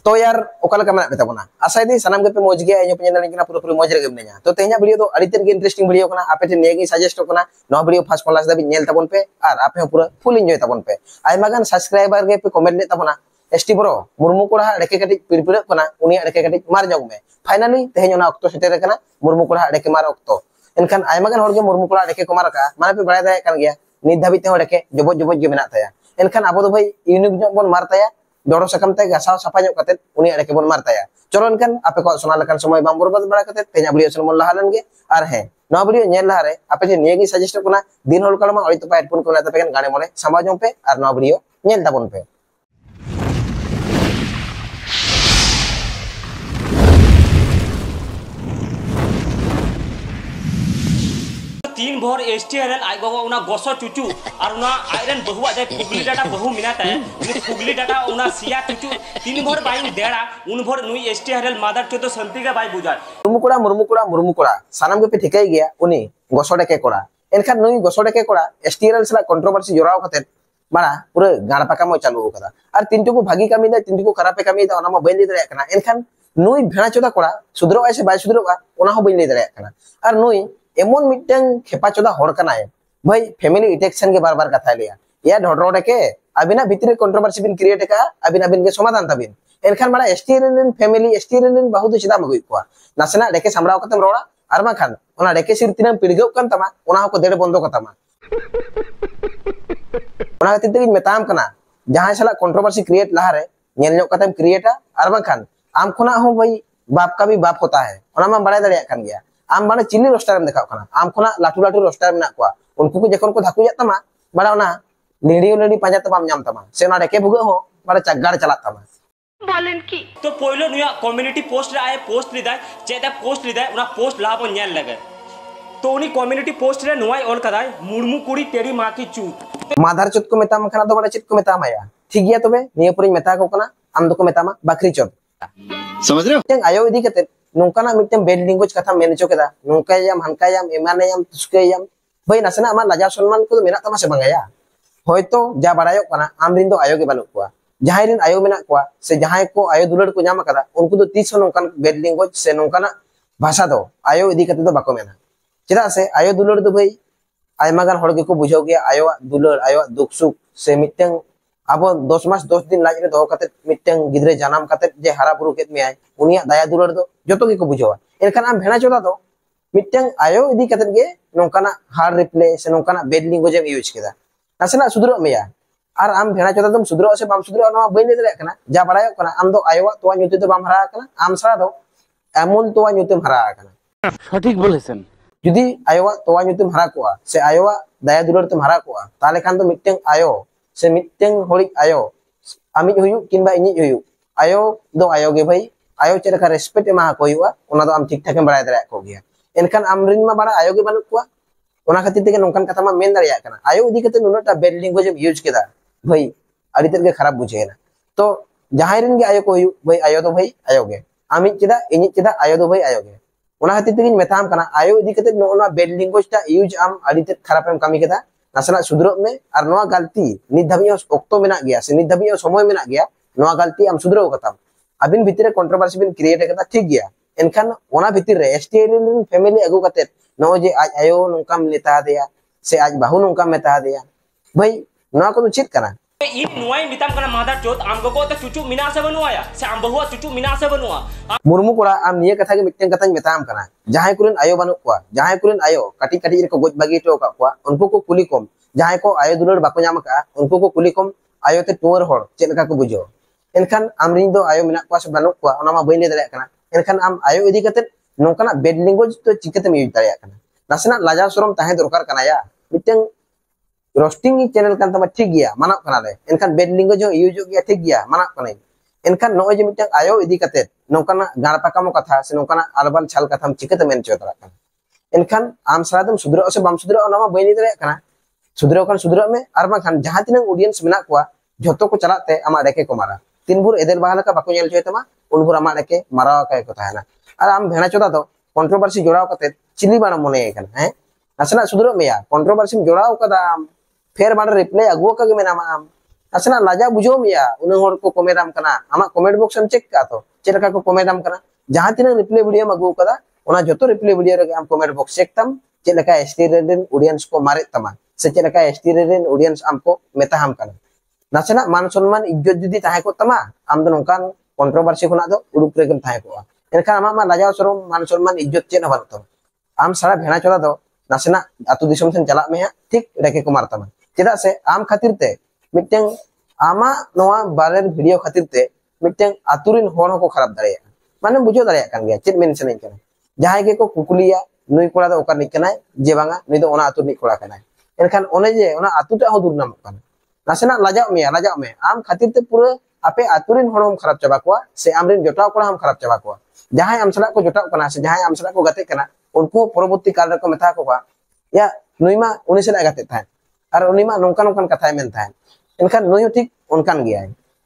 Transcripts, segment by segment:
तो यार ओकला का मना बेता बना आशा दी सनम के पे मौज गया इन पे नेल पूरा पूरी मौज रे गमनेया तो तेहना वीडियो तो अड़ी तेन इंटरेस्टिंग वीडियो कना आपे टे नेगी सजेस्ट कना नो वीडियो फर्स्ट क्लास दाबी नेल ताबन पे और आपे पूरा फुल एंजॉय ताबन पे आयमा गान सब्सक्राइबर के पे कमेंट ले ताबना एसटी ब्रो मुर्मू कोड़ा डेके कटी पिड़पिड़ कना उनी डेके कटी मार जाऊ में फाइनली तेहना ना ऑक्टो सेटेर कना मुर्मू कोड़ा डेके मार ऑक्टो एनखान आयमा गान होर के मुर्मू कोड़ा डेके को मार का माने पे बड़ाय दाय कान गया नित धाबी ते डेके जबो जबो जे मेना ताया एनखान आबो दो भाई यूनिक जो बन मार ताया डोरो सकम ते गासाव सफा जो कते उनी अड़के बन मारताया चलो इनकन आपे को सोना लकन समय बाम बरबाद बड़ा कते तेजा वीडियो सन मन लहालन गे आर है नो वीडियो नेल लहारे आपे जे निये गी सजेस्ट कोना दिन होल कलमा अड़ी तो पा हेडफोन को लाते पेन गाने मोले समा जों पे आर नो वीडियो नेल ताबन पे तीन भर एसटीएनएल आई बाबा उना गोसो चुचू और उना आयरन बहुआ जाय फुगली डाटा बहु मिनाता है उनी फुगली डाटा उना सिया चुचू तीन भर बाई देड़ा उन भर नुई एसटीएनएल मादर चोदो संति के बाई बुझा मुर्मू कोड़ा सानम के पे ठिकाई गया उनी गोसो डेके कोड़ा एनखान नुई गोसो डेके कोड़ा एसटीएनएल सला कंट्रोवर्सी जोराव कते मारा पूरा गाण पाका मो चालू कदा और तीन टुकु भागी कामी दे तीन टुकु खराब कामी दे ओना मा बइन ले दरे कना एनखान नुई भेड़ा चोदा कोड़ा सुधरो ऐसे बाय सुधरो ओना हो बइन ले दरे कना और नुई एमन मिटन खेपा चोदा होड़ कनाय भाई फैमिली इटेक्शन के बार-बार कथा लिया या ढोडरोडे के अबिना भितरे कंट्रोवर्सी बिन क्रिएट का अबिन के समाधान तबिन एनखान मारा एसटीएनएल फैमिली एसटीएनएल बहुत चिदा मगुई को नासना डेके सामराव कतम रोड़ा आरमा खान ओना डेके सिर तिनम पिड़गौ कन तमा ओना को देड़ बंदो कतमा ओना खातिर तेगिन मेताम कना जहां सला कंट्रोवर्सी क्रिएट लहारे नेल नो कतम क्रिएटा आरमा खान आम खुना हो भाई बाप का भी बाप होता है ओना मा बड़ाय दरिया खान गया आम माने चिल्ली रोस्टर में देखा खाना आम खुना लाटू लाटू रोस्टर में नाकवा उनको को जखन को धाकु जात तमा बड़ा ओना लेडी पांजा तमाम नाम तमा से ओना डेके भुगे हो बड़ा चगगाड़ चला तमा बोलन की तो पहले नुया कम्युनिटी पोस्ट रे आए पोस्ट लिदा चेदा पोस्ट लिदा उना पोस्ट लाबो नेल लगे तो उनी कम्युनिटी पोस्ट रे नुवाई ऑल कदाय मुर्मू कुड़ी तेरी मां की चूत माधार चुत को मेताम खाना तो बड़ा चित को मेताम आया ठीक गया तबे निये पुरी मेता को कना आम दो को मेतामा बकरी चोद समझ रहे हो आयो इदी कते नोंकाना मिटम बेड लैंग्वेज कथा मेनचो केदा नोंकायाम हनकायाम एमानयाम तुस्केयाम भाई नसना आमा लाजा सम्मान को मेना तमा से बंगाया होयतो जा बड़ायो कना आमरिन दो आयो के बानु कोआ जहां रिन आयो मेना कोआ से जहां को आयो दुलड़ को नाम कदा उनको तो 30 नोंकान बेड लैंग्वेज से नोंकाना भाषा दो आयो इदी कते दो बाको मेना चेदा से आयो दुलड़ दो भाई आयमा गान होड़ के को बुझाव गया आयो दुलड़ आयो दुख सुख से मिटंग अब 10 मास 10 दिन लाज रे दो कते मिटंग गिदरे जानम कते जे हारा बुरु केत मे आय उनिया दया दुलड़ दो जतो के को बुझावा एनखान आम भेना चोदा दो मिटंग आयो इदी कते गे नोंकाना हार रिप्ले से नोंकाना बेड लैंग्वेज एम यूज केदा नासना सुधरो मेया और आम भेना चोदा दम सुधरो से बाम सुधरो ना बइन ले दरे कना जा बड़ायो कना आम दो आयो तोवा न्यूते तो बाम हरा कना आम सरा दो एमन तोवा न्यूते हरा कना सठिक बोलेছেন जुदी आयो तोवा न्यूते हरा कोआ से आयो दया दुलड़ तुम हरा कोआ ताले खान तो मिटंग आयो से मिटंग होली आयो आमी हुयु किनबा इनि हुयु आयो दो आयो गे भाई आयो चेरा का रेस्पेक्ट एमा को हुआ ओना दो आम ठीक ठाक बड़ाय दरे को गया एनखान आमरिन मा बड़ा आयो गे बानु को ओना खातिर ते नोंकान कथा मा मेन दरिया कना आयो इदी कते नुनटा बेड लैंग्वेज यूज केदा भाई अड़ी तर के खराब बुझे ना तो जहां रिन गे आयो को हुयु भाई आयो दो भाई आयो गे आमी चेदा इनि चेदा आयो दो भाई आयो गे ओना खातिर ते मेताम कना आयो इदी कते नोना बेड लैंग्वेज ता यूज आम अड़ी तर खराब एम कामी केदा नासना सुधरो में और नोआ गलती नित धाबी ओक्तो मेना गया से नित धाबी समय मेना गया नोआ गलती आम सुधरो कताम अबिन भितरे कंट्रोवर्सी बिन क्रिएट कता ठीक गया एनखान ओना भितर रे एसटीएनएल फैमिली अगु कते नो जे आज आयो नोंका मेता देया से आज बाहु नोंका मेता देया भाई नोआ को तो चित कना इन नुवाई मिताम कना मादर चोद आम गको तो चुचू मिना से बनुआया से आम बहुआ चुचू मिना से बनुआ मुर्मू कोड़ा आम निये कथा के मिटन कथा मेताम कना जहां कुरन आयो बानु कोआ जहां कुरन आयो कटी कटी रे को गोज बागी तो का कोआ उनको को कुली कम जहां को आयो दुलड़ बाको नाम का उनको को कुली कम आयो ते टुवर होड़ चेद लका को बुझो एनखान आमरिन दो आयो मेना को से बानु कोआ ओना मा बइन ले दरे कना एनखान आम आयो इदी कते नोंकाना बेड लैंग्वेज तो चिकते में यूज दरे कना नासना लाजा शरम ताहे दरकार कना या मिटन रोस्टिंग चैनल कान तमा ठीक गया माना कना ले एनखान बेड लैंग्वेज यूज गया ठीक गया माना कना एनखान नो जे मिटन आयो इदी कते नोंकाना गाण पाकामो कथा से नोंकाना आलबाल छाल कथा चिकते मेन चोतरा कना एनखान आम सरादम सुधरो से बाम सुधरो ओना मा बइन ले दरे कना सुधरो kan सुधरो में आर बाखान जहां तिनंग ऑडियंस मेना कोआ जतो को चलाते आमा डेके को मारा तीन भुर एदेल बाहला का बाको नेल चोयतमा उन भुर आमा डेके मारा काय को ताहना और आम भेना चोदा दो कंट्रोवर्सी जोड़ाव कते चिली बाना मने कन है नासना सुधरो मेया कंट्रोवर्सी जोड़ाव कदा आम फेर बार रिप्ले अगुओ का मेना आम नासेना लाजा बुझो मिया उन होर को कमेंटम कना आमा कमेंट बॉक्स में चेक का तो चेलका को कमेंटम कना जहां तिना रिप्ले वीडियो मगु कदा ओना जतो रिप्ले वीडियो रे आम कमेंट बॉक्स चेक तम चेलका एसटी रेन ऑडियंस को मारे तमा से चेलका एसटी रेन ऑडियंस आमको मेता हम कना नासेना मान सम्मान इज्जत जुदी ताहे को तमा आम दो नोकान कंट्रोवर्सी खुना दो उडुक रेगम ताहे को एनखा आमा मा लाजा सरम मान सम्मान इज्जत चेन हबार तो आम सारा भेना चला दो नासेना आतु दिसम सेन चला में ठीक रेके को मार तमा चेदा से आम खातिर ते मिटें आमा नोआ बारेर वीडियो खातिर ते मिटें आतुरिन होर को खराब दाड़े माने बुझो दाड़े कान गया चेद मेंशन कना जहां के को कुकुलिया नुई कोड़ा दो ओकर निकनाय जे बांगा नुई दो ओना आतु नि कोड़ा कनाय एनखान ओने जे ओना आतुटा हो दुरनाम कना नासेना लाजाव में आम खातिर ते पूरा आपे आतुरिन होरम खराब चाबा कोआ से आमरिन जोटाव कोड़ा हम खराब चाबा कोआ जहां आम सला को जोटाव कना से जहां आम सला को गते कना उनको परवर्ती काल रे को मेथा कोआ या नुई मा उनी सला गते थाय और उनी मा नोंकान नोंकान कथाय मेन थाय एनखान नुई ठीक उनकान गया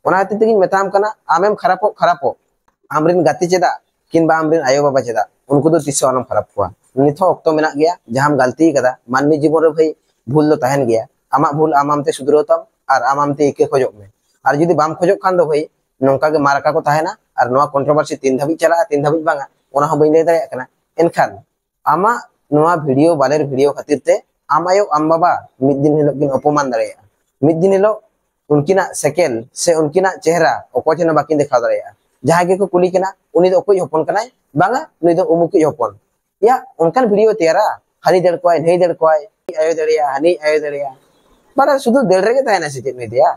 ओना खातिर तेगिन मेताम कना आमेम खरापो आमरिन गाती चेदा किनबा आमरिन आयो बाबा चेदा उनको दो तिसो आनम खराब कोआ निथो ऑक्टो मेना गया जहां गलती कदा मानवी जीवन रे भाई भूल दो तहन गया आमा भूल आमामते सुधरोतम और आमामते इके खोजो में और जुदी बाम खोजो खान दो भाई नोंका के मारका को तहना और नोआ कंट्रोवर्सी तीन धाबी चला तीन धाबी बांगा ओना हो बइन दाड़े कना एनखान आमा नोआ वीडियो बालेर वीडियो खातिर ते आमायो आम बाबा मिद दिन हिलो किन अपमान दाड़े मिद दिन हिलो उनकिना सेकेल से उनकिना चेहरा ओकोचना बाकिन देखा दाड़े जहां के को कुली कना उनी दो कोई हपन कनाय बांगा नुई दो उमुकी हपन या उनकान वीडियो तेरा हनी दड़ कोय नहीं दड़ कोय आयो दड़िया हनी आयो दड़िया बारा सुदु दड़ रेगे तायना से चेत दिया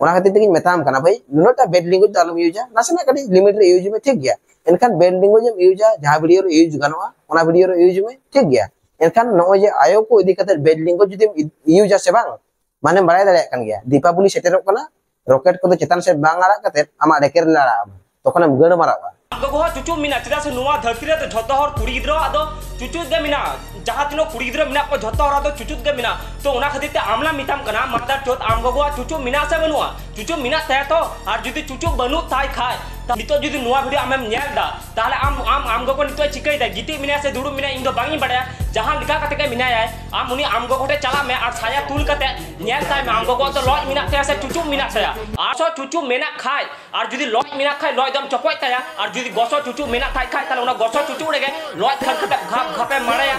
ओना खातिर तेगिन मेताम कना भाई नुनोटा बेड लैंग्वेज द आलम यूजा नासना कटी लिमिट रे यूज में ठीक गया एनखान बेड लैंग्वेज में यूजा जहां वीडियो रे यूज गनवा ओना वीडियो रे यूज में ठीक गया एनखान नो जे आयो को इदी कते बेड लैंग्वेज जुदी यूजा से बांग माने बाराय दाड़े कान गया दीपावली सेटेरो कना रॉकेट को चेतान से बांग आड़ा कते आमा डेकेर लाड़ा तखन गण मारावा गगो चुचु मिना चदा से नुआ धरती रे झतो हर कुड़ी गिद्रो आदो चुचु गे मिना जहां तिनो कुड़ी गिद्रो मिना को झतो हर आदो चुचु गे मिना तो ओना खातिर ते आमला मिताम कना मादार चोत आम गगो चुचु मिना से बनुआ चुचु मिना ते तो और जुदी चुचु बनु थाय खाय नितो जुदी नुआ वीडियो आमेम नेल दा ताले आम गगो नितो चिकई दा गिटी मिना से दुडु मिना इंदो बांगी बड़या जहां लिखा कते के मिना आय आम उनी आम गगो ते चला में और छाया तुल कते नेल ताय में आम गगो तो लॉज मिना ते से चुचु मिना से आसो चुचु मेना खाय और जुदी लॉज मिना खाय लॉज दम चपय ताया और जुदी गसो चुचु मेना थाय खाय ताले ओना गसो चुचु रेगे लॉज खर कते घाप घापे मारेया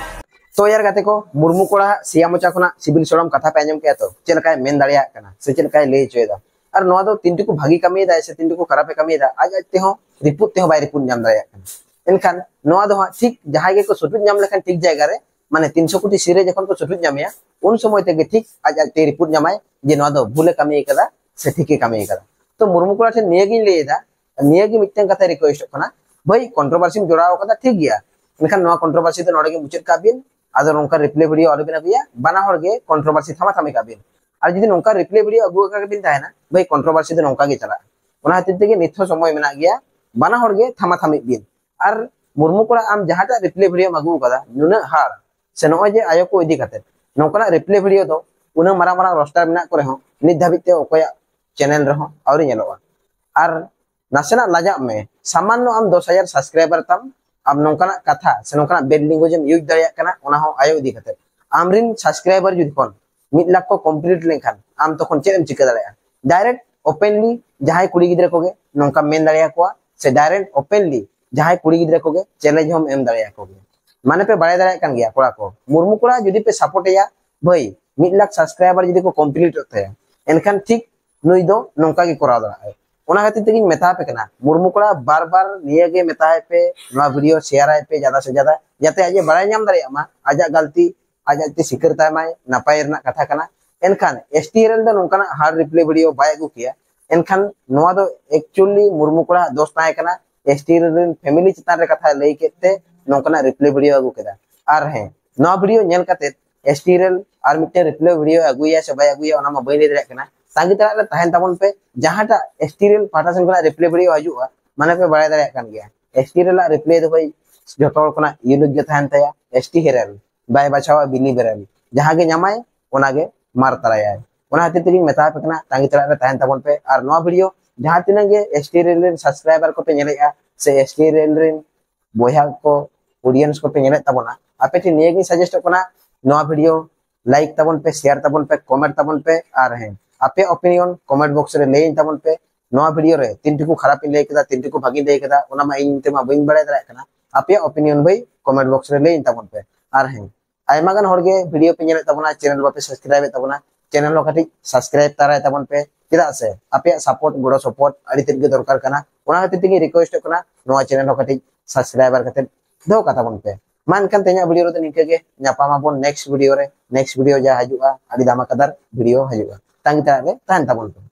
तो यार गाते को मुर्मू कोड़ा सिया मोचा खुना सिबिल सोरम कथा पे आंजम के तो चेलकाय मेन दाड़िया कना से चेलकाय ले चोयदा और नोआ दो तीन को भागी कमी दा ऐसे तीन को खराब कमी दा आज ते हो रिपोर्ट ते हो बाय रिपोर्ट नाम दाड़िया कना एनखान नोआ दो ठीक जहां के को सुटुट नाम लेखन ठीक जायगा रे माने 300 कोटी सिरे जखन को सुटुट नामया उन समय ते ठीक आज ते रिपोर्ट नामाय जे नोआ दो भूले कमी कदा से ठीके कमी कदा तो मुर्मू कोड़ा ठे नियगी लेदा नियगी मिटन कथा रिक्वेस्ट कना भाई कंट्रोवर्सी में जोड़ाव कदा ठीक गया एनखान नोआ कंट्रोवर्सी तो नोडे के मुचत काबिन आदो नोंका रिप्ले वीडियो और बिना बिया बना हर गे कंट्रोवर्सी थमा थमे काबिन और जदी नोंका रिप्ले वीडियो अगु का बिन ताहेना भाई कंट्रोवर्सी तो नोंका गे चला ओना हातिर तेगे निथो समय मेना गया बना हर गे थमा थमे बिन और मुर्मू कोड़ा आम जहाटा रिप्ले वीडियो अगु कदा नुना हार से नो जे आयो को इदी कते नोंका रिप्ले वीडियो दो उना मारा मारा रोस्टर मेना करे हो नित धाबिते ओकोया चैनल रहो और नेलोआ और नासेना लाजा में सामान्य आम 10000 सब्सक्राइबर तम अब नोंकाना कथा से नोंकाना बेड लैंग्वेज में यूज दाड़िया कना ओना हो आयो इदी कते आमरिन सब्सक्राइबर जुदी कोन 1 लाख को कंप्लीट लेखान आम तखन चेम चिका दाड़िया डायरेक्ट ओपनली जहां कुड़ी गिद्रे कोगे नोंका मेन दाड़िया को से डायरेक्ट ओपनली जहां कुड़ी गिद्रे कोगे चैलेंज हम एम दाड़िया कोगे माने पे बाड़ाय दाड़िया कान गया कोड़ा को मुर्मू कोड़ा जुदी पे सपोर्ट या भाई 1 लाख सब्सक्राइबर जुदी को कंप्लीट होते एनखान ठीक नुई दो नोंका के कोरा दाड़ा ओना खातिर तेगिन मेता पे कना मुर्मू कोड़ा बार बार निये गे मेताय पे नवा वीडियो शेयर आय पे ज्यादा से ज्यादा जाते आज बड़ाय नाम दाड़िया मा आजा गलती आज आते सिकरता माय नापाय रना कथा कना एनखान एसटीएल दो नोंकाना हार्ड रिप्ले वीडियो बाय अगु किया एनखान नवा दो एक्चुअली मुर्मू कोड़ा दोस्त ताय कना एसटीएल रेन फैमिली चितान रे कथा लई केते नोंकाना रिप्ले वीडियो अगु केदा आर है नवा वीडियो नेल कते एसटीएल आर मिटे रिप्ले वीडियो अगुया से बाय अगुया ओना मा बई ले दरे कना तांगी तरा तहन तबन पे जहाटा एसटीएल पाटासन कोना रिप्ले वीडियो हजुआ माने पे बाय दरे कान गया एसटीएल ला रिप्ले दो भाई जतो कोना यूनिक गे तहन तया एसटीएल बाय बाछावा बिली बेरल जहां गे ᱧᱟᱢᱟᱭ ओना गे मार तरायाय ओना हातिर तेगिन मेता पे कना तांगी तरा रे तहन तबन पे आर नवा वीडियो जहां तिना गे एसटीएल रेन सब्सक्राइबर को पे नेलेया से एसटीएल रेन बोया को ऑडियंस को पे नेले तबना आपे ठी निये गे सजेस्ट कोना नवा वीडियो लाइक तबन पे शेयर तबन पे कमेंट तबन पे आर हैं आपे ओपिनियन कमेंट बॉक्स रे लेइन तबन पे नवा वीडियो रे तीन टुकु खराब इन ले केदा तीन टुकु भागी दे केदा ओना मा इन ते मा बइन बड़ाय दारा कना आपे ओपिनियन भाई कमेंट बॉक्स रे लेइन तबन पे आर हैं आयमा गान हरगे वीडियो पे नेले तबना चैनल बापे सब्सक्राइब तबना चैनल कटी सब्सक्राइब तारा तबन पे चेदा से आपे सपोर्ट गुड़ो सपोर्ट अड़ी तेगे दरकार कना ओना खातिर तेगे रिक्वेस्ट कना नवा चैनल कटी सब्सक्राइबर कते दो का तबन पे मान kan tanya वीडियो रे निके गे nyapama bon next वीडियो रे next वीडियो जा हजुआ अड़ी दामा कदर वीडियो हजुआ तांग तारे तान तबन पे